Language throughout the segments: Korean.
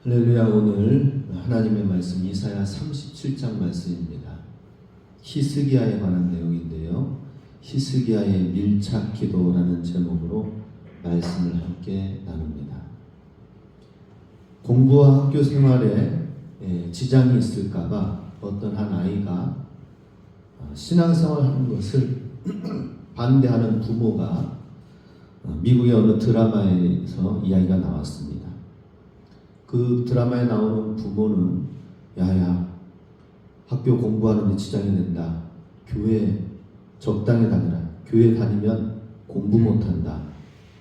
할렐루야. 오늘 하나님의 말씀 이사야 37장 말씀입니다. 히스기야에 관한 내용인데요. 히스기야의 밀착 기도라는 제목으로 말씀을 함께 나눕니다. 공부와 학교 생활에 지장이 있을까봐 어떤 한 아이가 신앙생활 하는 것을 반대하는 부모가 미국의 어느 드라마에서 이야기가 나왔습니다. 그 드라마에 나오는 부모는 야야 학교 공부하는데 지장이 된다. 교회 적당히 다니라. 교회 다니면 공부 못한다.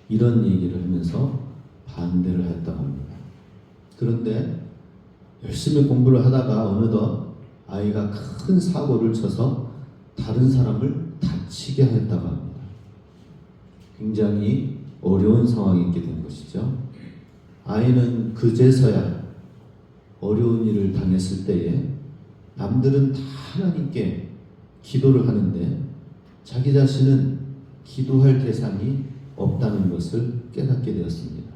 이런 얘기를 하면서 반대를 했다고 합니다. 그런데 열심히 공부를 하다가 어느덧 아이가 큰 사고를 쳐서 다른 사람을 다치게 했다고 합니다. 굉장히 어려운 상황이 있게 된 것이죠. 아이는 그제서야 어려운 일을 당했을 때에 남들은 다 하나님께 기도를 하는데 자기 자신은 기도할 대상이 없다는 것을 깨닫게 되었습니다.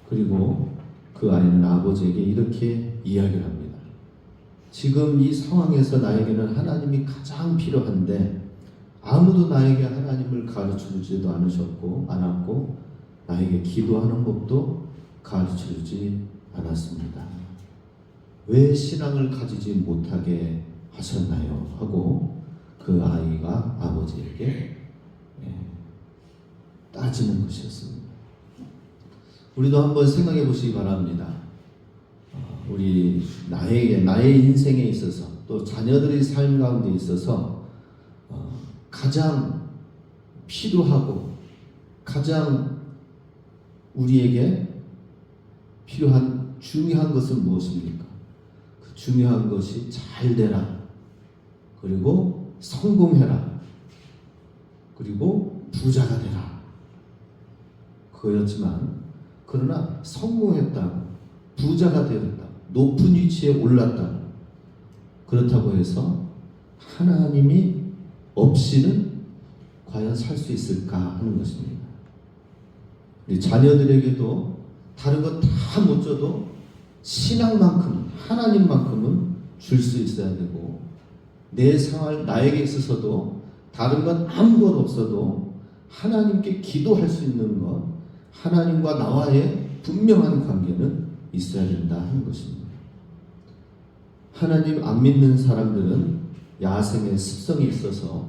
그리고 그 아이는 아버지에게 이렇게 이야기를 합니다. 지금 이 상황에서 나에게는 하나님이 가장 필요한데 아무도 나에게 하나님을 가르쳐주지도 않았고 나에게 기도하는 법도 가르쳐주지 않았습니다. 왜 신앙을 가지지 못하게 하셨나요? 하고 그 아이가 아버지에게 따지는 것이었습니다. 우리도 한번 생각해 보시기 바랍니다. 우리 나의 인생에 있어서 또 자녀들의 삶 가운데 있어서 가장 필요하고 가장 우리에게 필요한 중요한 것은 무엇입니까? 중요한 것이 잘 되라. 그리고 성공해라. 그리고 부자가 되라. 그거였지만 그러나 성공했다고, 부자가 되었다, 높은 위치에 올랐다. 그렇다고 해서 하나님이 없이는 과연 살 수 있을까 하는 것입니다. 우리 자녀들에게도 다른 것 다 못 줘도 신앙만큼, 하나님만큼은 줄 수 있어야 되고, 내 생활, 나에게 있어서도 다른 건 아무것도 없어도 하나님께 기도할 수 있는 것, 하나님과 나와의 분명한 관계는 있어야 된다 하는 것입니다. 하나님 안 믿는 사람들은 야생의 습성이 있어서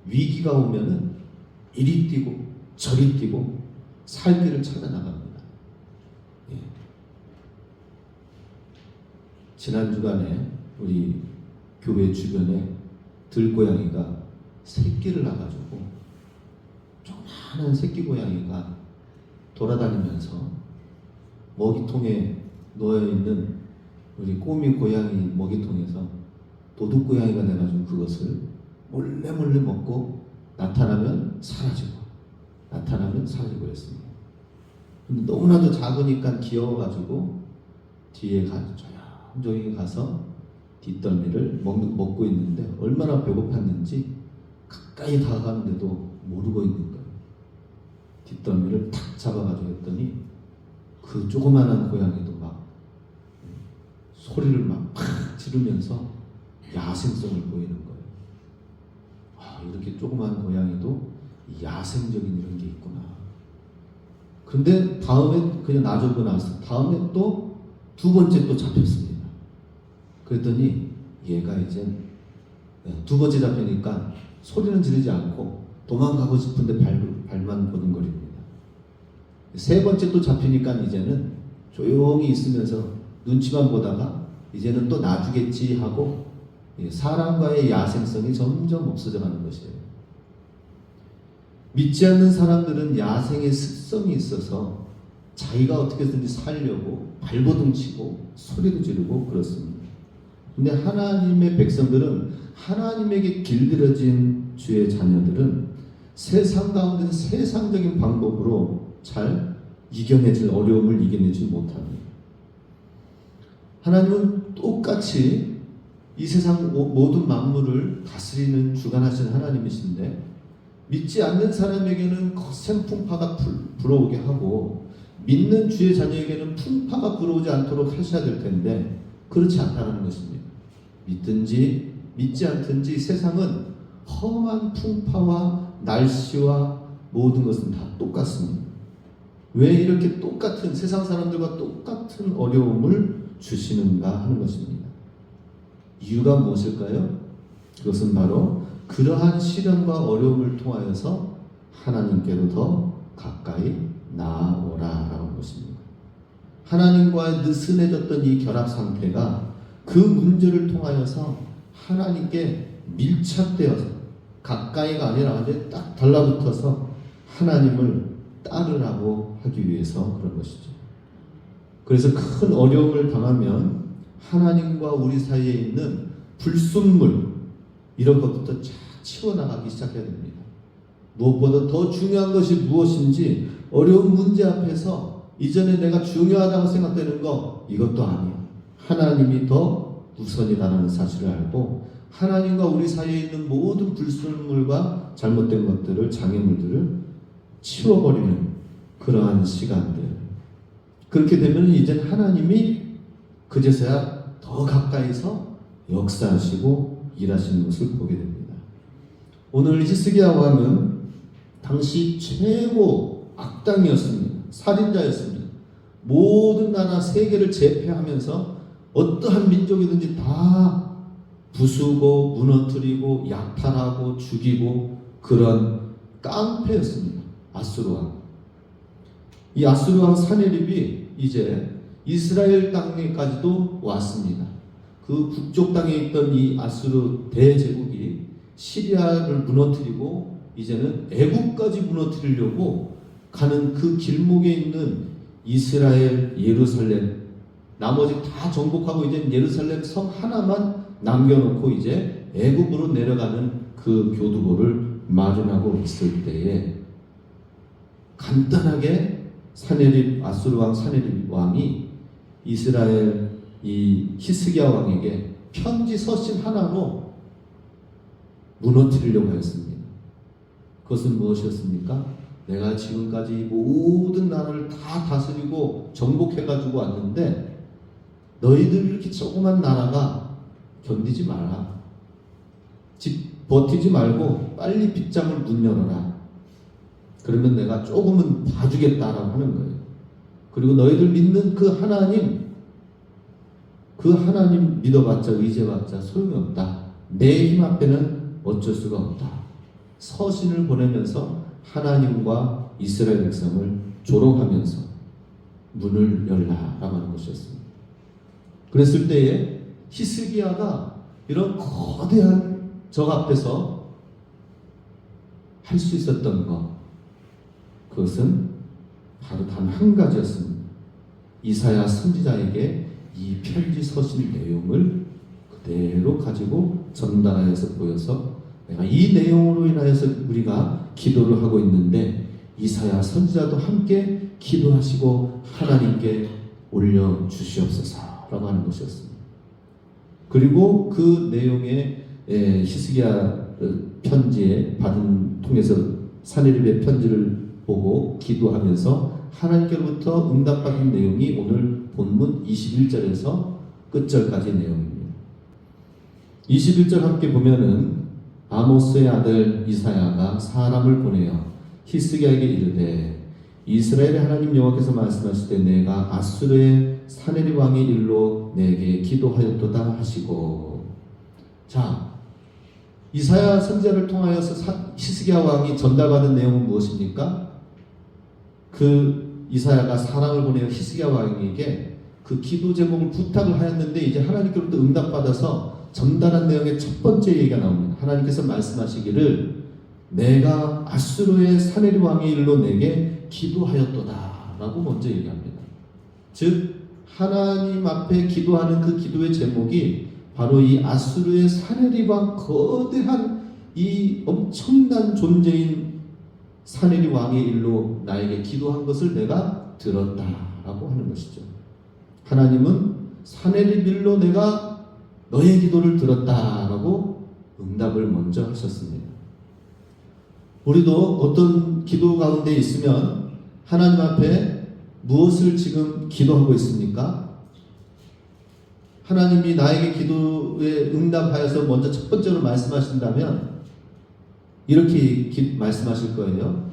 위기가 오면은 이리 뛰고 저리 뛰고 살 길을 찾아 나갑니다. 예. 지난 주간에 우리 교회 주변에 들고양이가 새끼를 낳아가지고 조그마한 새끼 고양이가 돌아다니면서 먹이통에 놓여있는 우리 꼬미 고양이 먹이통에서 도둑 고양이가 돼가지고 그것을 몰래 먹고 나타나면 사라지고 나타나면 사라지고 그랬습니다. 근데 너무나도 작으니까 귀여워가지고 뒤에 조용히 가서 뒷덜미를 먹고 있는데 얼마나 배고팠는지 가까이 다가가는데도 모르고 있는 거예요. 뒷덜미를 탁 잡아가지고 했더니 그 조그만한 고양이도 막 소리를 막 지르면서 야생성을 보이는 거예요. 아, 이렇게 조그만 고양이도 야생적인 이런 게 있구나. 그런데 다음에 그냥 놔주고 나서 다음에 또 두 번째 또 잡혔습니다. 그랬더니 얘가 이제 두 번째 잡히니까 소리는 지르지 않고 도망가고 싶은데 발만 버둥거립니다. 세 번째 또 잡히니까 이제는 조용히 있으면서 눈치만 보다가 이제는 또 놔주겠지 하고 사람과의 야생성이 점점 없어져 가는 것이에요. 믿지 않는 사람들은 야생의 습성이 있어서 자기가 어떻게든지 살려고 발버둥 치고 소리도 지르고 그렇습니다. 근데 하나님의 백성들은, 하나님에게 길들여진 주의 자녀들은 세상 가운데서 세상적인 방법으로 잘 어려움을 이겨내지 못합니다. 하나님은 똑같이 이 세상 모든 만물을 다스리는 주관하시는 하나님이신데, 믿지 않는 사람에게는 거센 풍파가 불어오게 하고 믿는 주의 자녀에게는 풍파가 불어오지 않도록 하셔야 될 텐데 그렇지 않다는 것입니다. 믿든지 믿지 않든지 세상은 험한 풍파와 날씨와 모든 것은 다 똑같습니다. 왜 이렇게 똑같은, 세상 사람들과 똑같은 어려움을 주시는가 하는 것입니다. 이유가 무엇일까요? 그것은 바로 그러한 시련과 어려움을 통하여서 하나님께로 더 가까이 나아오라라는 것입니다. 하나님과의 느슨해졌던 이 결합 상태가 그 문제를 통하여서 하나님께 밀착되어서 가까이가 아니라 완전히 딱 달라붙어서 하나님을 따르라고 하기 위해서 그런 것이죠. 그래서 큰 어려움을 당하면 하나님과 우리 사이에 있는 불순물, 이런 것부터 쫙 치워나가기 시작해야 됩니다. 무엇보다 더 중요한 것이 무엇인지, 어려운 문제 앞에서 이전에 내가 중요하다고 생각되는 거, 이것도 아니야. 하나님이 더 우선이라는 사실을 알고 하나님과 우리 사이에 있는 모든 불순물과 잘못된 것들을, 장애물들을 치워버리는 그러한 시간들. 그렇게 되면 이제 하나님이 그제서야 더 가까이서 역사하시고 일하시는 것을 보게 됩니다. 오늘 히스기야 왕은 당시 최고 악당이었습니다. 살인자였습니다. 모든 나라 세계를 제패하면서 어떠한 민족이든지 다 부수고 무너뜨리고 약탈하고 죽이고 그런 깡패였습니다. 아수르 왕. 이 아수르 왕 사내립이 이제 이스라엘 땅에까지도 왔습니다. 그 북쪽 땅에 있던 이 아수르 대제국이 시리아를 무너뜨리고 이제는 애국까지 무너뜨리려고 가는 그 길목에 있는 이스라엘 예루살렘 나머지 다 정복하고 이제 예루살렘 성 하나만 남겨놓고 이제 애굽으로 내려가는 그 교두보를 마련하고 있을 때에 간단하게 아수르 왕 사네립 왕이 이스라엘 이 히스기야 왕에게 편지 서신 하나로 무너뜨리려고 하였습니다. 그것은 무엇이었습니까? 내가 지금까지 모든 나라를 다 다스리고 정복해가지고 왔는데 너희들 이렇게 조그만 나라가 견디지 마라. 버티지 말고 빨리 빗장을 문 열어라. 그러면 내가 조금은 봐주겠다라고 하는 거예요. 그리고 너희들 믿는 그 하나님 믿어봤자 의지해봤자 소용이 없다. 내 힘 앞에는 어쩔 수가 없다. 서신을 보내면서 하나님과 이스라엘 백성을 조롱하면서 문을 열라라고 하는 것이었습니다. 그랬을 때에 히스기야가 이런 거대한 적 앞에서 할 수 있었던 것, 그것은 바로 단 한 가지였습니다. 이사야 선지자에게 이 편지 서신 내용을 그대로 가지고 전달하여서 보여서 내가 이 내용으로 인하여서 우리가 기도를 하고 있는데 이사야 선지자도 함께 기도하시고 하나님께 올려주시옵소서라고 하는 것이었습니다. 그리고 그 내용의 히스기야 편지에 통해서 사네립의 편지를 보고 기도하면서 하나님께로부터 응답받은 내용이 오늘 본문 21절에서 끝절까지의 내용입니다. 21절 함께 보면은 아모스의 아들 이사야가 사람을 보내어 히스기야에게 이르되 이스라엘의 하나님 여호와께서 말씀하시되 내가 아수르의 사네립 왕의 일로 내게 기도하였도다 하시고. 자, 이사야 선지자를 통하여서 히스기야 왕이 전달받은 내용은 무엇입니까? 그 이사야가 사람을 보내어 히스기야 왕에게 그 기도 제목을 부탁을 하였는데 이제 하나님께로부터 응답받아서 전달한 내용의 첫 번째 얘기가 나옵니다. 하나님께서 말씀하시기를 내가 아수르의 사네립 왕의 일로 내게 기도하였도다 라고 먼저 얘기합니다. 즉 하나님 앞에 기도하는 그 기도의 제목이 바로 이 아수르의 사네립 왕, 거대한 이 엄청난 존재인 사네립 왕의 일로 나에게 기도한 것을 내가 들었다라고 하는 것이죠. 하나님은 사네립 일로 내가 너의 기도를 들었다라고 응답을 먼저 하셨습니다. 우리도 어떤 기도 가운데 있으면 하나님 앞에 무엇을 지금 기도하고 있습니까? 하나님이 나에게 기도에 응답하여서 먼저 첫 번째로 말씀하신다면 이렇게 말씀하실 거예요.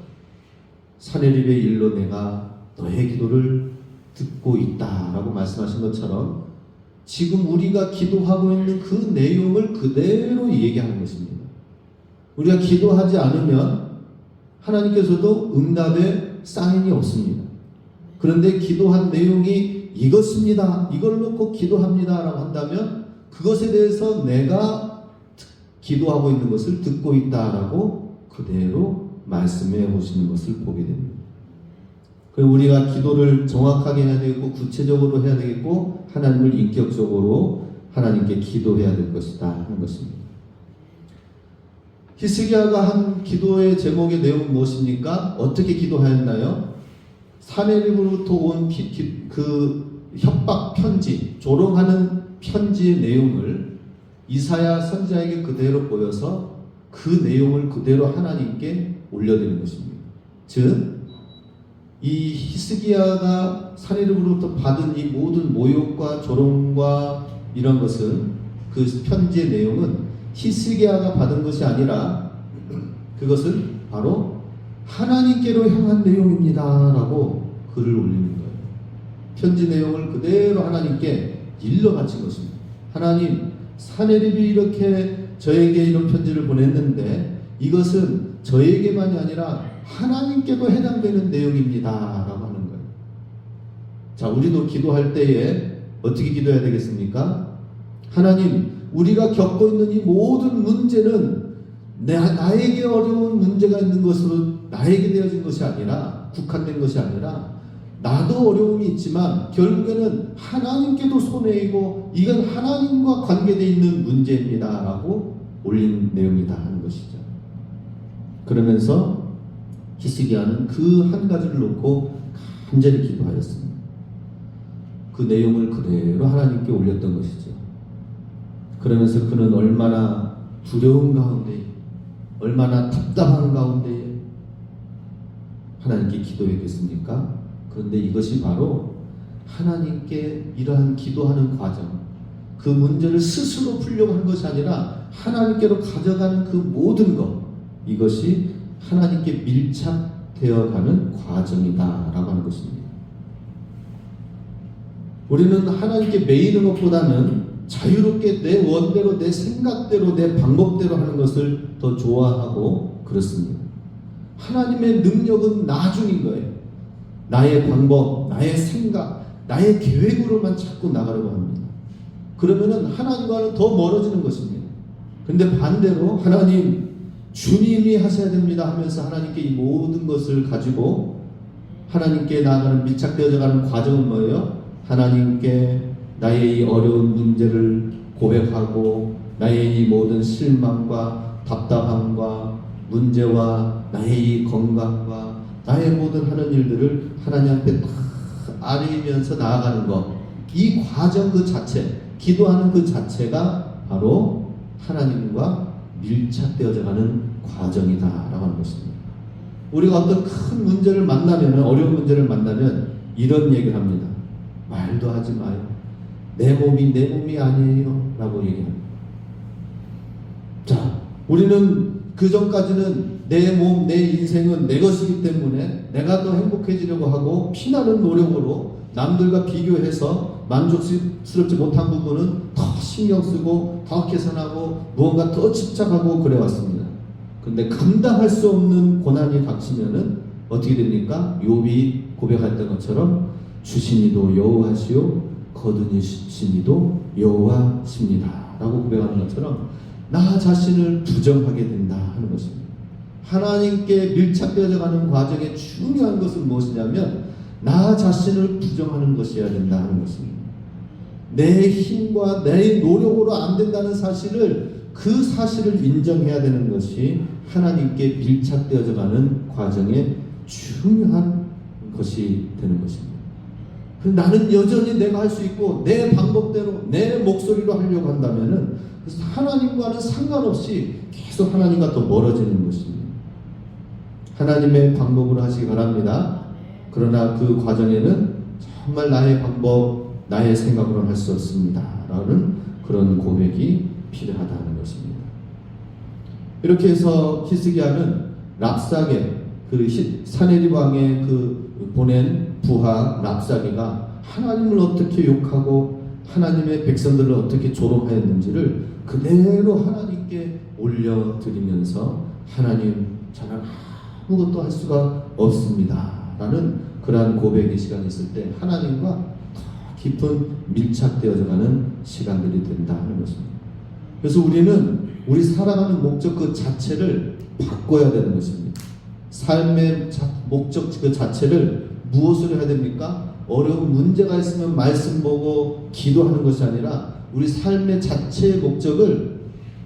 사네립의 일로 내가 너의 기도를 듣고 있다라고 말씀하신 것처럼 지금 우리가 기도하고 있는 그 내용을 그대로 얘기하는 것입니다. 우리가 기도하지 않으면 하나님께서도 응답의 사인이 없습니다. 그런데 기도한 내용이 이것입니다. 이걸 놓고 기도합니다 라고 한다면 그것에 대해서 내가 기도하고 있는 것을 듣고 있다라고 그대로 말씀해 보시는 것을 보게 됩니다. 그리고 우리가 기도를 정확하게 해야 되겠고 구체적으로 해야 되겠고 하나님을 인격적으로 하나님께 기도해야 될 것이다 하는 것입니다. 히스기야가 한 기도의 제목의 내용은 무엇입니까? 어떻게 기도하였나요? 사네립으로부터 온 그 협박 편지, 조롱하는 편지의 내용을 이사야 선지자에게 그대로 보여서 그 내용을 그대로 하나님께 올려드리는 것입니다. 즉, 이 히스기야가 사네립으로부터 받은 이 모든 모욕과 조롱과 이런 것은 그 편지의 내용은 히스기야가 받은 것이 아니라 그것은 바로 하나님께로 향한 내용입니다 라고 글을 올리는 거예요. 편지 내용을 그대로 하나님께 일러 바친 것입니다. 하나님, 사네립이 이렇게 저에게 이런 편지를 보냈는데 이것은 저에게만이 아니라 하나님께도 해당되는 내용입니다 라고 하는 거예요. 자, 우리도 기도할 때에 어떻게 기도해야 되겠습니까? 하나님, 우리가 겪고 있는 이 모든 문제는 나에게 어려운 문제가 있는 것으로 나에게 되어진 것이 아니라 국한된 것이 아니라 나도 어려움이 있지만 결국에는 하나님께도 손해이고 이건 하나님과 관계되어 있는 문제입니다 라고 올린 내용이다 하는 것이죠. 그러면서 히스기야는 그 한 가지를 놓고 간절히 기도하였습니다. 그 내용을 그대로 하나님께 올렸던 것이죠. 그러면서 그는 얼마나 두려운 가운데, 얼마나 답답한 가운데 하나님께 기도했겠습니까? 그런데 이것이 바로 하나님께 이러한 기도하는 과정, 그 문제를 스스로 풀려고 한 것이 아니라 하나님께로 가져가는 그 모든 것, 이것이 하나님께 밀착되어가는 과정이다라고 하는 것입니다. 우리는 하나님께 매이는 것보다는 자유롭게 내 원대로, 내 생각대로, 내 방법대로 하는 것을 더 좋아하고 그렇습니다. 하나님의 능력은 나중인 거예요. 나의 방법, 나의 생각, 나의 계획으로만 자꾸 나가려고 합니다. 그러면은 하나님과는 더 멀어지는 것입니다. 그런데 반대로 하나님, 주님이 하셔야 됩니다 하면서 하나님께 이 모든 것을 가지고 하나님께 나아가는 밀착되어져 가는 과정은 뭐예요? 하나님께 나의 이 어려운 문제를 고백하고 나의 이 모든 실망과 답답함과 문제와 나의 이 건강과 나의 모든 하는 일들을 하나님 앞에 다 아뢰면서 나아가는 것, 이 과정 그 자체, 기도하는 그 자체가 바로 하나님과 밀착되어져 가는 과정이다라고 하는 것입니다. 우리가 어떤 큰 문제를 만나면, 어려운 문제를 만나면 이런 얘기를 합니다. 말도 하지 마요. 내 몸이 아니에요 라고 얘기합니다. 자, 우리는 그 전까지는 내 몸, 내 인생은 내 것이기 때문에 내가 더 행복해지려고 하고 피나는 노력으로 남들과 비교해서 만족스럽지 못한 부분은 더 신경 쓰고 더 개선하고 무언가 더 집착하고 그래 왔습니다. 근데 감당할 수 없는 고난이 닥치면은 어떻게 됩니까? 욥이 고백했던 것처럼 주시니도 여호와시요 거두시니도 여호와십니다 라고 고백하는 것처럼 나 자신을 부정하게 된다 하는 것입니다. 하나님께 밀착되어져 가는 과정의 중요한 것은 무엇이냐면 나 자신을 부정하는 것이어야 된다 하는 것입니다. 내 힘과 내 노력으로 안 된다는 사실을, 그 사실을 인정해야 되는 것이 하나님께 밀착되어져 가는 과정의 중요한 것이 되는 것입니다. 나는 여전히 내가 할 수 있고 내 방법대로 내 목소리로 하려고 한다면은 그래서 하나님과는 상관없이 계속 하나님과 더 멀어지는 것입니다. 하나님의 방법으로 하시기 바랍니다. 그러나 그 과정에는 정말 나의 방법, 나의 생각으로는 할 수 없습니다 라는 그런 고백이 필요하다는 것입니다. 이렇게 해서 히스기야는 랍사게, 그 사네립 왕의 그 보낸 부하 랍사게가 하나님을 어떻게 욕하고 하나님의 백성들을 어떻게 조롱하였는지를 그대로 하나님께 올려드리면서 하나님, 저는 아무것도 할 수가 없습니다 라는 그러한 고백의 시간이 있을 때 하나님과 더 깊은 밀착되어져 가는 시간들이 된다 하는 것입니다. 그래서 우리는 우리 살아가는 목적 그 자체를 바꿔야 되는 것입니다. 삶의 목적 그 자체를 무엇으로 해야 됩니까? 어려운 문제가 있으면 말씀 보고 기도하는 것이 아니라 우리 삶의 자체의 목적을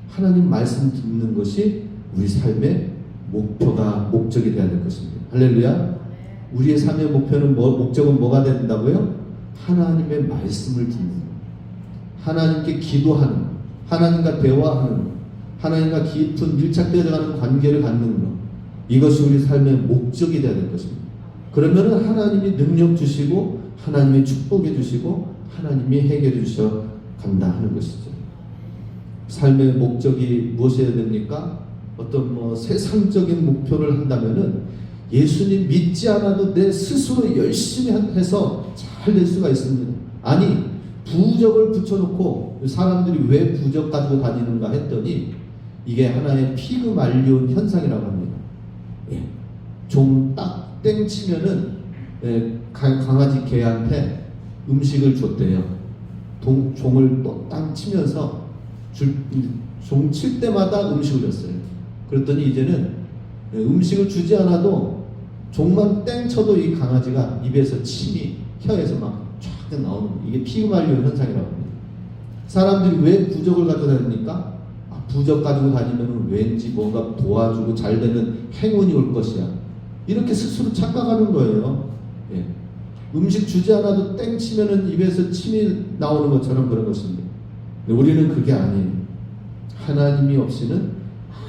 하나님 말씀 듣는 것이 우리 삶의 목적이 되어야 될 것입니다. 할렐루야. 우리의 삶의 목표는 목적은 뭐가 된다고요? 하나님의 말씀을 듣는 것, 하나님께 기도하는 것, 하나님과 대화하는 것, 하나님과 깊은 밀착되어져 가는 관계를 갖는 것, 이것이 우리 삶의 목적이 되어야 될 것입니다. 그러면 하나님이 능력 주시고 하나님이 축복해 주시고 하나님이 해결해 주셔 간다 하는 것이죠. 삶의 목적이 무엇이어야 됩니까? 어떤 세상적인 목표를 한다면은 예수님 믿지 않아도 내 스스로 열심히 해서 잘 될 수가 있습니다. 아니, 부적을 붙여놓고 사람들이 왜 부적 가지고 다니는가 했더니 이게 하나의 피그말리온 현상이라고 합니다. 예. 종 딱 땡 치면은 강아지 개한테 음식을 줬대요. 종을 또 땅 치면서 종 칠 때마다 음식을 줬어요. 그랬더니 이제는 음식을 주지 않아도 종만 땡 쳐도 이 강아지가 입에서 침이 혀에서 막 쫙 나오는, 이게 피부말려 현상이라고 합니다. 사람들이 왜 부적을 가지고 다닙니까? 부적 가지고 다니면 왠지 뭔가 도와주고 잘 되는 행운이 올 것이야, 이렇게 스스로 착각하는 거예요. 예. 음식 주지 않아도 땡 치면은 입에서 침이 나오는 것처럼 그런 것입니다. 우리는 그게 아니에요. 하나님이 없이는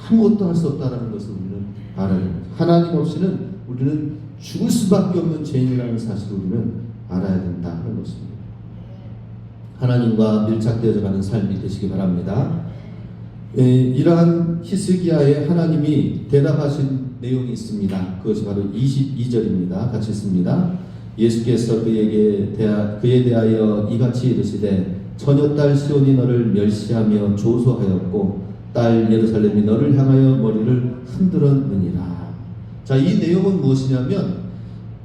아무것도 할 수 없다는 것을 우리는 알아야 합니다. 하나님 없이는 우리는 죽을 수밖에 없는 죄인이라는 사실을 우리는 알아야 된다 하는 것입니다. 하나님과 밀착되어져 가는 삶이 되시기 바랍니다. 이러한 히스기야에 하나님이 대답하신 내용이 있습니다. 그것이 바로 22절입니다. 같이 읽습니다. 예수께서 그에 대하여 이같이 이르시되 처녀딸 시온이 너를 멸시하며 조소하였고 딸 예루살렘이 너를 향하여 머리를 흔들었느니라. 자, 이 내용은 무엇이냐면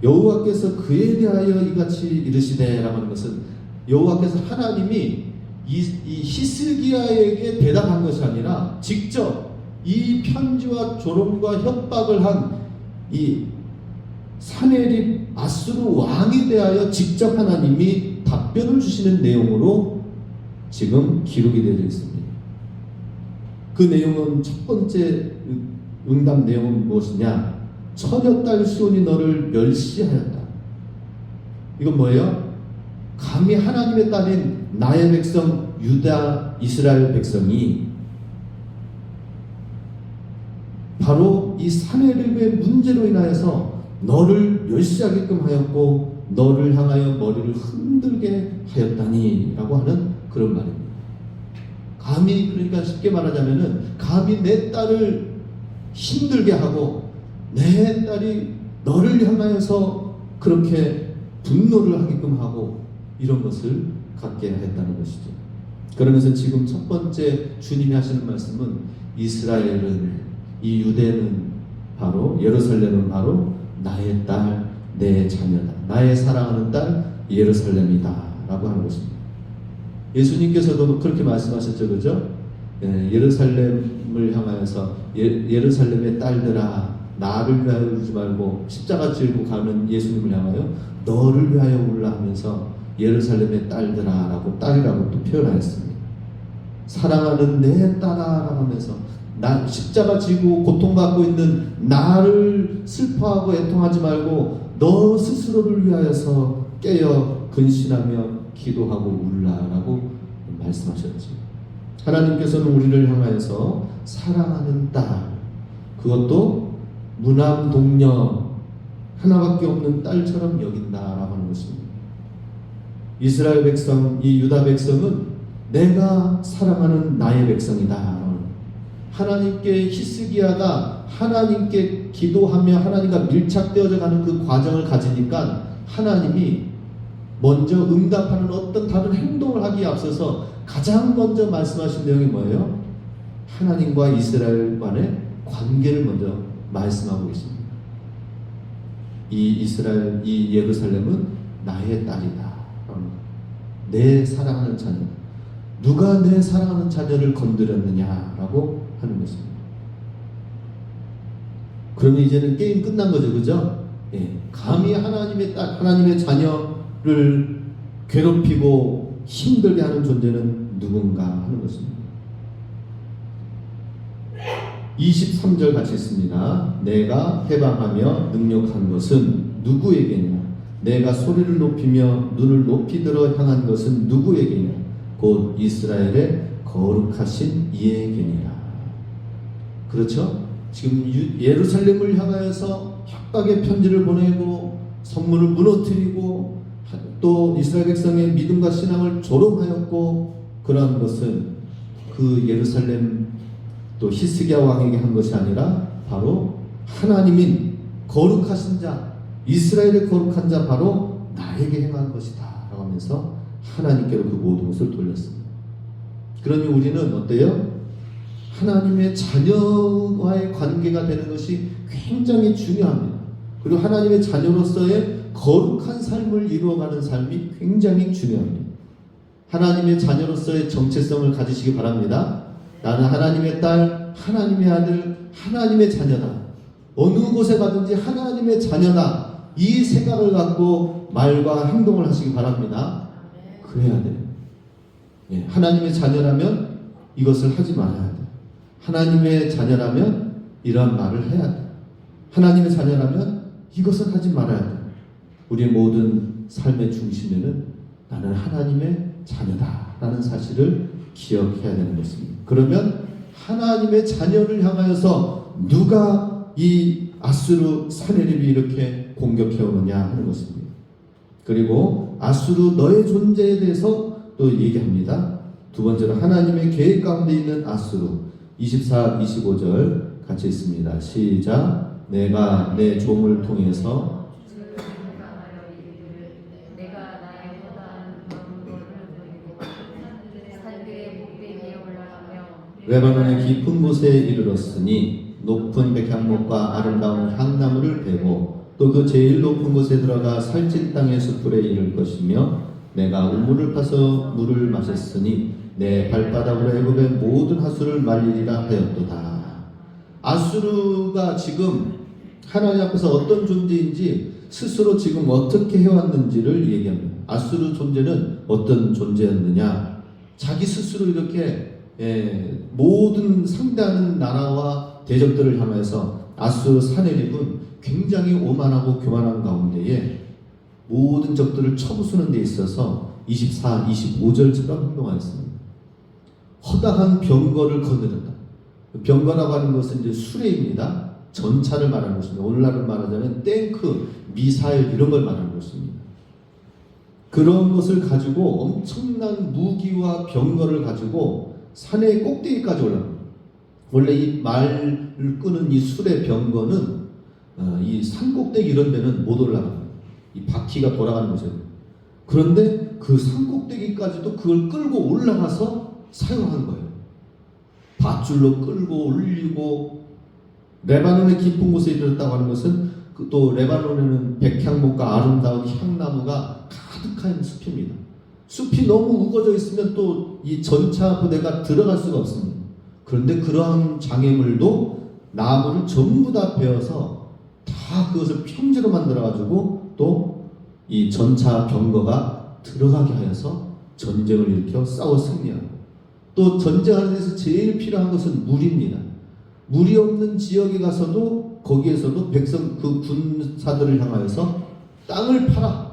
여호와께서 그에 대하여 이같이 이르시되라고 하는 것은 여호와께서 하나님이 이 히스기야에게 대답한 것이 아니라 직접 이 편지와 조롱과 협박을 한 이 사네립 아수르 왕에 대하여 직접 하나님이 답변을 주시는 내용으로 지금 기록이 되어 있습니다. 그 내용은 첫 번째 응답 내용은 무엇이냐? 처녀딸 시온이 너를 멸시하였다. 이건 뭐예요? 감히 하나님의 딸인 나의 백성 유다 이스라엘 백성이 바로 이 사네립의 문제로 인하여서 너를 멸시하게끔 하였고 너를 향하여 머리를 흔들게 하였다니 라고 하는 그런 말입니다. 감히, 그러니까 쉽게 말하자면은 감히 내 딸을 힘들게 하고 내 딸이 너를 향하여서 그렇게 분노를 하게끔 하고 이런 것을 갖게 했다는 것이죠. 그러면서 지금 첫 번째 주님이 하시는 말씀은 이스라엘은, 이 유대는 바로, 예루살렘은 바로 나의 딸, 내 자녀다. 나의 사랑하는 딸 예루살렘이다 라고 하는 것입니다. 예수님께서도 그렇게 말씀하셨죠, 그죠? 예루살렘을 향하여서 예루살렘의 딸들아 나를 위하여 울지 말고, 십자가 지고 가는 예수님을 향하여 너를 위하여 울라 하면서 예루살렘의 딸들아 라고, 딸이라고 또 표현하였습니다. 사랑하는 내 딸아 라고 하면서 나 십자가 지고 고통받고 있는 나를 슬퍼하고 애통하지 말고 너 스스로를 위하여서 깨어 근신하며 기도하고 울라라고 말씀하셨지. 하나님께서는 우리를 향하여서 사랑하는 딸, 그것도 무남동녀 하나밖에 없는 딸처럼 여긴다라고 하는 것입니다. 이스라엘 백성, 이 유다 백성은 내가 사랑하는 나의 백성이다. 하나님께, 히스기야가 하나님께 기도하며 하나님과 밀착되어져 가는 그 과정을 가지니까 하나님이 먼저 응답하는 어떤 다른 행동을 하기에 앞서서 가장 먼저 말씀하신 내용이 뭐예요? 하나님과 이스라엘 간의 관계를 먼저 말씀하고 있습니다. 이 이스라엘, 이 예루살렘은 나의 딸이다. 내 사랑하는 자녀. 누가 내 사랑하는 자녀를 건드렸느냐라고 하는 것입니다. 그러면 이제는 게임 끝난 거죠, 그죠? 예. 감히 하나님의 딸, 하나님의 자녀를 괴롭히고 힘들게 하는 존재는 누군가 하는 것입니다. 23절 같이 있습니다. 내가 해방하며 능력한 것은 누구에게냐? 내가 소리를 높이며 눈을 높이 들어 향한 것은 누구에게냐? 곧 이스라엘의 거룩하신 이에게니라. 그렇죠? 지금 예루살렘을 향하여서 협박의 편지를 보내고 선물을 무너뜨리고 또 이스라엘 백성의 믿음과 신앙을 조롱하였고, 그러한 것은 그 예루살렘 또 히스기야 왕에게 한 것이 아니라 바로 하나님인 거룩하신 자, 이스라엘의 거룩한 자 바로 나에게 행한 것이다 라고 하면서 하나님께로 그 모든 것을 돌렸습니다. 그러니 우리는 어때요? 하나님의 자녀와의 관계가 되는 것이 굉장히 중요합니다. 그리고 하나님의 자녀로서의 거룩한 삶을 이루어가는 삶이 굉장히 중요합니다. 하나님의 자녀로서의 정체성을 가지시기 바랍니다. 나는 하나님의 딸, 하나님의 아들, 하나님의 자녀다. 어느 곳에 가든지 하나님의 자녀다, 이 생각을 갖고 말과 행동을 하시기 바랍니다. 그래야 돼요. 예, 하나님의 자녀라면 이것을 하지 말아야 돼요. 하나님의 자녀라면 이러한 말을 해야 돼요. 하나님의 자녀라면 이것을 하지 말아야 돼요. 우리의 모든 삶의 중심에는 나는 하나님의 자녀다라는 사실을 기억해야 되는 것입니다. 그러면 하나님의 자녀를 향하여서 누가 이 아수르 사내립이 이렇게 공격해 오느냐 하는 것입니다. 그리고 아수르 너의 존재에 대해서 또 얘기합니다. 두 번째로 하나님의 계획 가운데 있는 아수르 24, 25절 같이 있습니다. 시작. 내가 내 종을 통해서 레바논의 깊은 곳에 이르렀으니 높은 백향목과 아름다운 향나무를 베고 또 그 제일 높은 곳에 들어가 살찐 땅의 숲풀에 이를 것이며 내가 우물을 파서 물을 마셨으니 내 발바닥으로 애굽의 모든 하수를 말리리라 하였도다. 아수르가 지금 하나님 앞에서 어떤 존재인지 스스로 지금 어떻게 해왔는지를 얘기합니다. 아수르 존재는 어떤 존재였느냐? 자기 스스로 이렇게 모든 상대하는 나라와 대적들을 향해서 아수르 사내립은 굉장히 오만하고 교만한 가운데에 모든 적들을 쳐부수는 데 있어서 24, 25절처럼 행동하였습니다. 허다한 병거를 거느렸다. 병거라고 하는 것은 이제 수레입니다. 전차를 말하는 것입니다. 오늘날을 말하자면 탱크, 미사일 이런 걸 말하는 것입니다. 그런 것을 가지고 엄청난 무기와 병거를 가지고 산의 꼭대기까지 올라갑니다. 원래 이 말을 끄는 이 수레 병거는 이 산 꼭대기 이런 데는 못 올라갑니다. 이 바퀴가 돌아가는 곳이에요. 그런데 그 산 꼭대기까지도 그걸 끌고 올라가서 사용한 거예요. 밧줄로 끌고 올리고 레바논의 깊은 곳에 이르렀다고 하는 것은 또 레바논에는 백향목과 아름다운 향나무가 가득한 숲입니다. 숲이 너무 우거져 있으면 또 이 전차 부대가 들어갈 수가 없습니다. 그런데 그러한 장애물도 나무를 전부 다 베어서 다 그것을 평지로 만들어가지고 또 이 전차 병거가 들어가게 하여서 전쟁을 일으켜 싸워 승리하고 또 전쟁하는 데서 제일 필요한 것은 물입니다. 물이 없는 지역에 가서도 거기에서도 백성 그 군사들을 향하여서 땅을 팔아.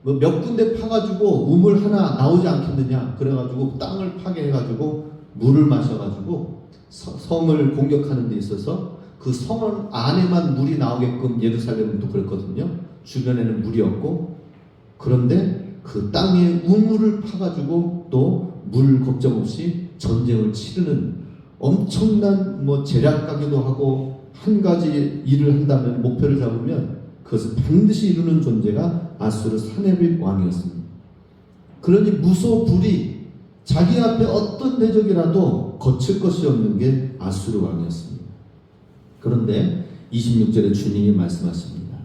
뭐 몇 군데 파가지고 우물 하나 나오지 않겠느냐. 그래가지고 땅을 파게 해가지고 물을 마셔가지고 성을 공격하는 데 있어서 그 성 안에만 물이 나오게끔 예루살렘은 또 그랬거든요. 주변에는 물이 없고 그런데 그 땅에 우물을 파가지고 또 물 걱정 없이 전쟁을 치르는 엄청난 뭐 제략가기도 하고 한 가지 일을 한다면 목표를 잡으면 그것을 반드시 이루는 존재가 아수르 사네립 왕이었습니다. 그러니 무소불위 자기 앞에 어떤 대적이라도 거칠 것이 없는 게 아수르 왕이었습니다. 그런데 26절에 주님이 말씀하십니다.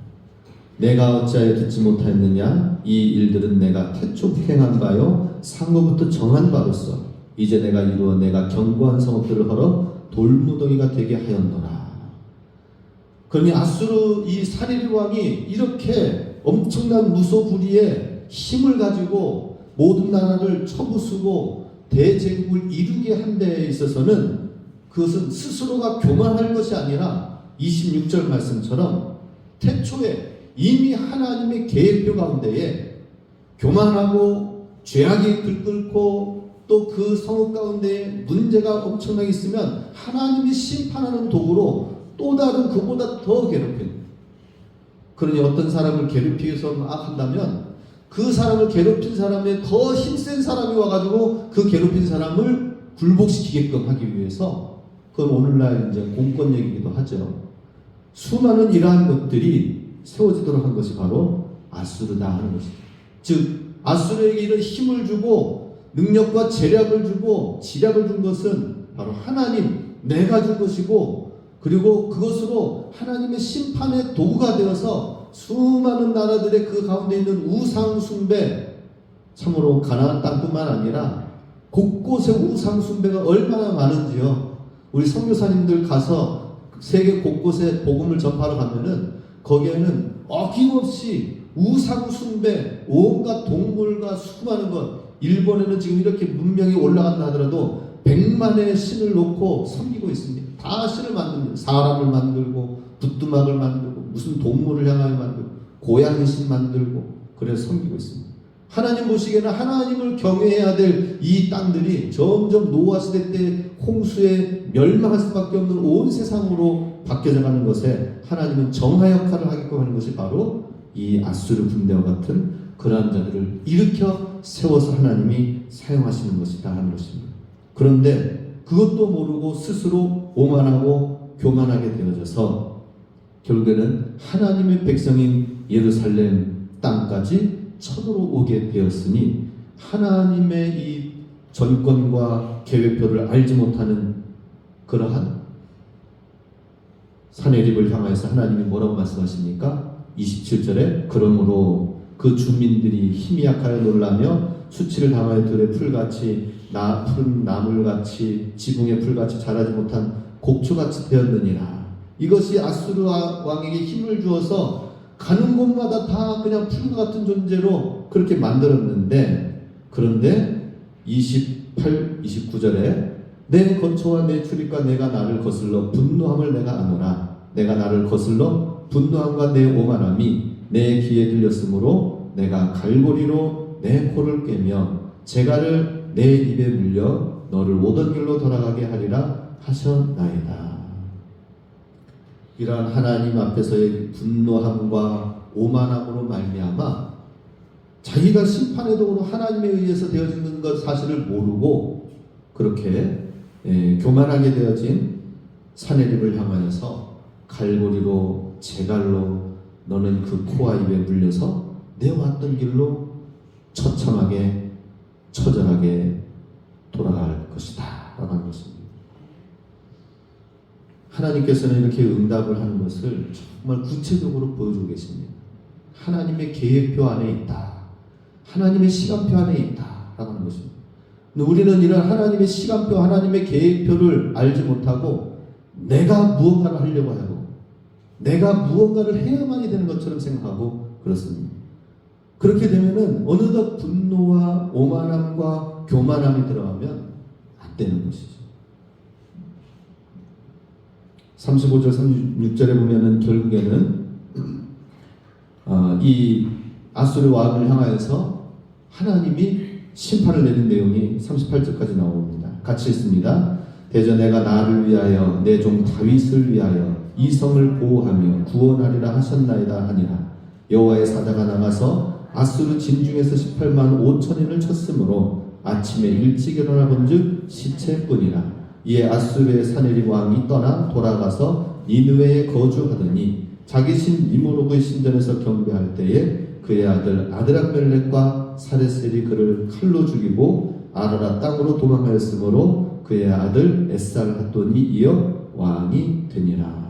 내가 어찌하여 듣지 못하였느냐? 이 일들은 내가 태초 행한 바요 상고부터 정한 바로서 이제 내가 이루어 내가 견고한 성읍들을 헐어 돌무더기가 되게 하였노라. 그러니 아수르 이 사네립 왕이 이렇게 엄청난 무소불위의 힘을 가지고 모든 나라를 쳐부수고 대제국을 이루게 한 데 있어서는 그것은 스스로가 교만할 것이 아니라 26절 말씀처럼 태초에 이미 하나님의 계획표 가운데에 교만하고 죄악이 들끓고 또 그 성읍 가운데에 문제가 엄청나게 있으면 하나님이 심판하는 도구로 또 다른 그보다 더 괴롭혀요. 그러니 어떤 사람을 괴롭히기 위해서 막 한다면 그 사람을 괴롭힌 사람의 더 힘센 사람이 와가지고 그 괴롭힌 사람을 굴복시키게끔 하기 위해서 그건 오늘날 이제 공권 얘기기도 하죠. 수많은 이러한 것들이 세워지도록 한 것이 바로 아수르다 하는 것입니다. 즉 아수르에게 이런 힘을 주고 능력과 재력을 주고 지략을 준 것은 바로 하나님 내가 준 것이고 그리고 그것으로 하나님의 심판의 도구가 되어서 수많은 나라들의 그 가운데 있는 우상 숭배 참으로 가나안 땅뿐만 아니라 곳곳에 우상 숭배가 얼마나 많은지요. 우리 선교사님들 가서 세계 곳곳에 복음을 전파하러 가면은 거기에는 어김없이 우상 숭배, 온갖 동물과 수많은 것, 일본에는 지금 이렇게 문명이 올라간다 하더라도 100만의 신을 놓고 섬기고 있습니다. 다 신을 만듭니다. 사람을 만들고 부뚜막을 만들고 무슨 동물을 향하여 만들고 고양이 신 만들고 그래서 섬기고 있습니다. 하나님 보시기에는 하나님을 경외해야 될 이 땅들이 점점 노아 시대 때 홍수에 멸망할 수밖에 없는 온 세상으로 바뀌어져 가는 것에 하나님은 정화 역할을 하게끔 하는 것이 바로 이 아수르 군대와 같은 그러한 자들을 일으켜 세워서 하나님이 사용하시는 것이다 하는 것입니다. 그런데 그것도 모르고 스스로 오만하고 교만하게 되어져서 결국에는 하나님의 백성인 예루살렘 땅까지 쳐들어오게 되었으니 하나님의 이 전권과 계획표를 알지 못하는 그러한 사내립을 향하여서 하나님이 뭐라고 말씀하십니까? 27절에 그러므로 그 주민들이 힘이 약하여 놀라며 수치를 당하여 들의 풀같이 푸른 나물같이 지붕의 풀같이 자라지 못한 곡초같이 되었느니라. 이것이 아수르 왕에게 힘을 주어서 가는 곳마다 다 그냥 풀과 같은 존재로 그렇게 만들었는데, 그런데 28, 29절에 내 거처와 내 출입과 내가 나를 거슬러 분노함을 내가 아노라. 내가 나를 거슬러 분노함과 내 오만함이 내 귀에 들렸으므로 내가 갈고리로 내 코를 꿰며 재갈을 내 입에 물려 너를 오던 길로 돌아가게 하리라 하셨나이다. 이러한 하나님 앞에서의 분노함과 오만함으로 말미암아 자기가 심판의 도구로 하나님에 의해서 되어지는 것 사실을 모르고 그렇게 교만하게 되어진 사내립을 향하여서 갈고리로 재갈로 너는 그 코와 입에 물려서 내 왔던 길로 처참하게 처절하게 돌아갈 것이다 라고 하는 것입니다. 하나님께서는 이렇게 응답을 하는 것을 정말 구체적으로 보여주고 계십니다. 하나님의 계획표 안에 있다. 하나님의 시간표 안에 있다 라고 하는 것입니다. 근데 우리는 이런 하나님의 시간표, 하나님의 계획표를 알지 못하고 내가 무언가를 하려고 하고 내가 무언가를 해야만이 되는 것처럼 생각하고 그렇습니다. 그렇게 되면은 어느덧 분노와 오만함과 교만함이 들어가면 안 되는 것이죠. 35절, 36절에 보면은 결국에는 이 아수르 왕을 향하여서 하나님이 심판을 내린 내용이 38절까지 나옵니다. 같이 읽습니다. 대저 내가 나를 위하여 내 종 다윗을 위하여 이 성을 보호하며 구원하리라 하셨나이다 하니라. 여호와의 사자가 나가서 아수르 진중에서 18만 5천인을 쳤으므로 아침에 일찍 일어나 본즉 시체뿐이라. 이에 아수르의 사내립 왕이 떠나 돌아가서 니느웨에 거주하더니 자기 신 니무르의 신전에서 경배할 때에 그의 아들 아드람멜렉과 사레셀이 그를 칼로 죽이고 아라라 땅으로 도망하였으므로 그의 아들 에살핫돈이 이어 왕이 되니라.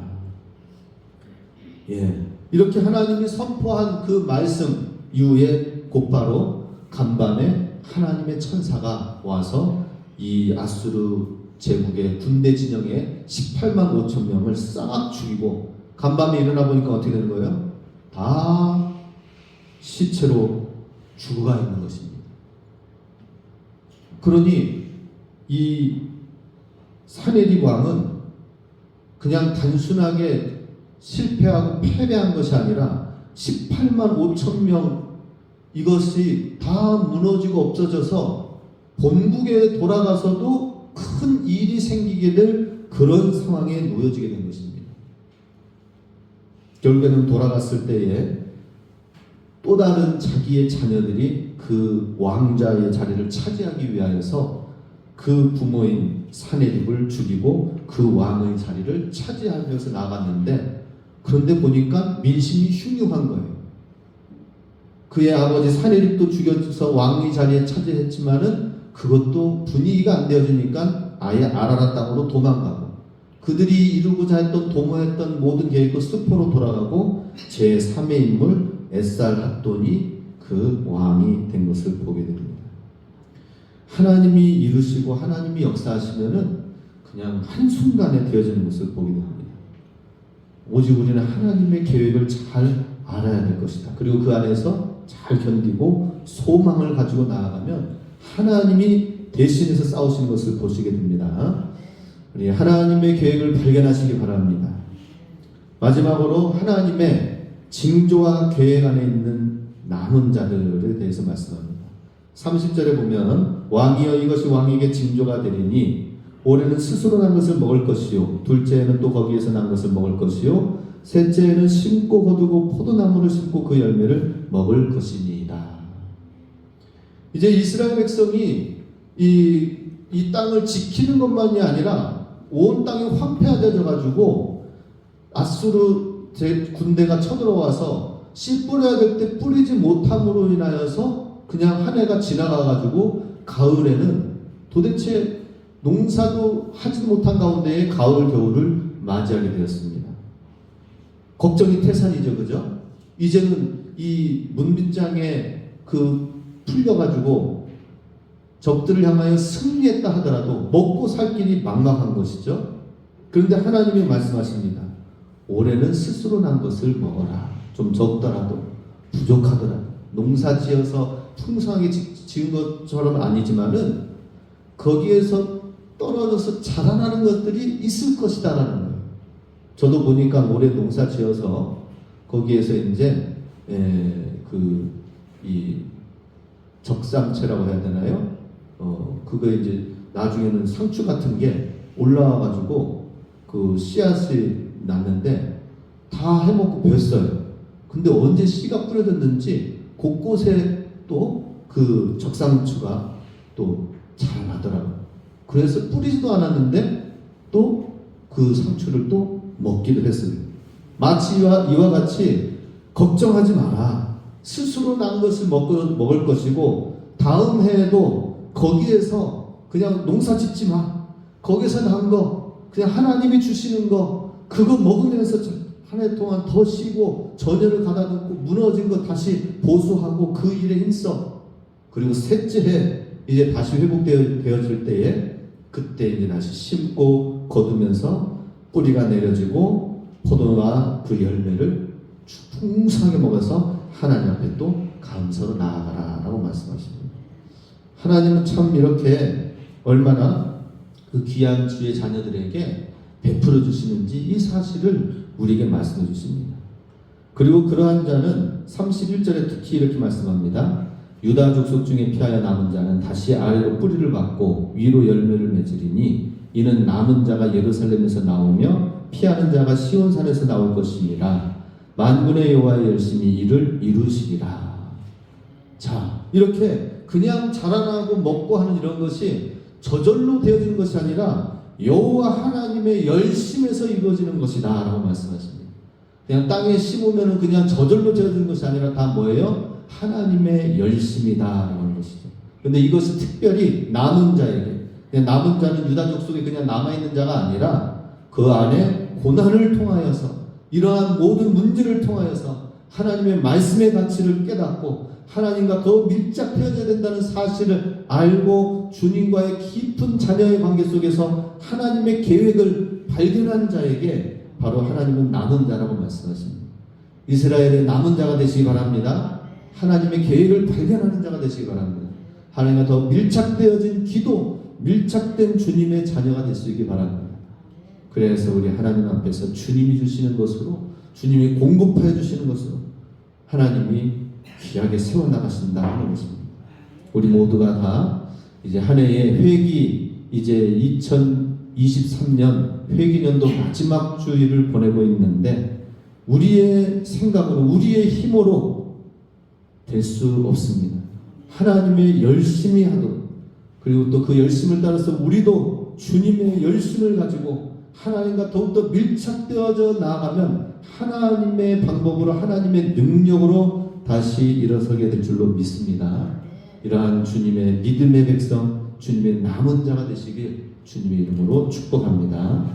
이렇게 하나님이 선포한 그 말씀 이후에 곧바로 간밤에 하나님의 천사가 와서 이 아수르 제국의 군대 진영에 18만 5천 명을 싹 죽이고 간밤에 일어나 보니까 어떻게 되는 거예요? 다 시체로 죽어가 있는 것입니다. 그러니 이 사내립 왕은 그냥 단순하게 실패하고 패배한 것이 아니라 18만 5천 명 이것이 다 무너지고 없어져서 본국에 돌아가서도 큰 일이 생기게 될 그런 상황에 놓여지게 된 것입니다. 결국에는 돌아갔을 때에 또 다른 자기의 자녀들이 그 왕자의 자리를 차지하기 위하여서 그 부모인 사내립을 죽이고 그 왕의 자리를 차지하면서 나갔는데, 그런데 보니까 민심이 흉흉한 거예요. 그의 아버지 사내립도 죽여서 왕의 자리에 차지했지만은 그것도 분위기가 안 되어지니까 아예 아라라 땅으로 도망가고, 그들이 이루고자 했던 도모했던 모든 계획도 수포로 돌아가고 제3의 인물 에살핫돈이 그 왕이 된 것을 보게 됩니다. 하나님이 이루시고 하나님이 역사하시면은 그냥 한순간에 되어지는 것을 보게 됩니다. 오직 우리는 하나님의 계획을 잘 알아야 될 것이다. 그리고 그 안에서 잘 견디고 소망을 가지고 나아가면 하나님이 대신해서 싸우시는 것을 보시게 됩니다. 우리 하나님의 계획을 발견하시기 바랍니다. 마지막으로 하나님의 징조와 계획 안에 있는 남은 자들에 대해서 말씀합니다. 30절에 보면 왕이여 이것이 왕에게 징조가 되리니 올해는 스스로 난 것을 먹을 것이요 둘째에는 또 거기에서 난 것을 먹을 것이요 셋째에는 심고 거두고 포도나무를 심고 그 열매를 먹을 것이니이다. 이제 이스라엘 백성이 이 땅을 지키는 것만이 아니라 온 땅이 황폐화되어 가지고 아수르 군대가 쳐들어와서 씨 뿌려야 될 때 뿌리지 못함으로 인하여서 그냥 한 해가 지나가 가지고 가을에는 도대체 농사도 하지 못한 가운데에 가을 겨울을 맞이하게 되었습니다. 걱정이 태산이죠, 그죠? 이제는 이 문빗장에 풀려가지고 적들을 향하여 승리했다 하더라도 먹고 살 길이 막막한 것이죠. 그런데 하나님이 말씀하십니다. 올해는 스스로 난 것을 먹어라. 좀 적더라도 부족하더라도 농사 지어서 풍성하게 지은 것처럼 아니지만은 거기에서 떨어져서 자라나는 것들이 있을 것이다라는 거예요. 저도 보니까 올해 농사 지어서 거기에서 이제 이 적상채라고 해야 되나요? 그거 이제 나중에는 상추 같은 게 올라와가지고 그 씨앗이 났는데 다 해먹고 뱄어요. 근데 언제 씨가 뿌려졌는지 곳곳에 또 그 적상추가 또 자라나더라고요. 그래서 뿌리지도 않았는데 또 그 상추를 또 먹기도 했습니다. 마치 이와 같이 걱정하지 마라. 스스로 난 것을 먹을 것이고 다음 해에도 거기에서 그냥 농사 짓지 마. 거기서 난 거 그냥 하나님이 주시는 거 그거 먹으면서 한 해 동안 더 쉬고 전열을 가다듬고 무너진 거 다시 보수하고 그 일에 힘써. 그리고 셋째 해 이제 다시 회복되어질 때에 그때 이제 다시 심고 거두면서 뿌리가 내려지고 포도와 그 열매를 풍성하게 먹어서 하나님 앞에 또 감사로 나아가라 라고 말씀하십니다. 하나님은 참 이렇게 얼마나 그 귀한 주의 자녀들에게 베풀어 주시는지 이 사실을 우리에게 말씀해 주십니다. 그리고 그러한 자는 31절에 특히 이렇게 말씀합니다. 유다 족속 중에 피하여 남은 자는 다시 아래로 뿌리를 받고 위로 열매를 맺으리니 이는 남은 자가 예루살렘에서 나오며 피하는 자가 시온산에서 나올 것이니라. 만군의 여호와의 열심히 이를 이루시리라. 자, 이렇게 그냥 자라나고 먹고 하는 이런 것이 저절로 되어지는 것이 아니라 여호와 하나님의 열심에서 이루어지는 것이다 라고 말씀하십니다. 그냥 땅에 심으면 그냥 저절로 되어지는 것이 아니라 다 뭐예요? 하나님의 열심이다 라고 하는 것이죠. 그런데 이것이 특별히 남은 자에게, 그냥 남은 자는 유다 족속에 그냥 남아있는 자가 아니라 그 안에 고난을 통하여서 이러한 모든 문제를 통하여서 하나님의 말씀의 가치를 깨닫고 하나님과 더 밀착되어야 된다는 사실을 알고 주님과의 깊은 자녀의 관계 속에서 하나님의 계획을 발견한 자에게 바로 하나님은 남은 자라고 말씀하십니다. 이스라엘의 남은 자가 되시기 바랍니다. 하나님의 계획을 발견하는 자가 되시기 바랍니다. 하나님과 더 밀착되어진 기도, 밀착된 주님의 자녀가 되시기 바랍니다. 그래서 우리 하나님 앞에서 주님이 주시는 것으로, 주님이 공급하여 주시는 것으로 하나님이 귀하게 세워나가신다 하는 것입니다. 우리 모두가 다 이제 한 해의 회기, 이제 2023년 회기년도 마지막 주일을 보내고 있는데 우리의 생각으로, 우리의 힘으로 될 수 없습니다. 하나님의 열심히 하도록, 그리고 또 그 열심을 따라서 우리도 주님의 열심을 가지고 하나님과 더욱더 밀착되어져 나아가면 하나님의 방법으로, 하나님의 능력으로 다시 일어서게 될 줄로 믿습니다. 이러한 주님의 믿음의 백성, 주님의 남은 자가 되시길 주님의 이름으로 축복합니다.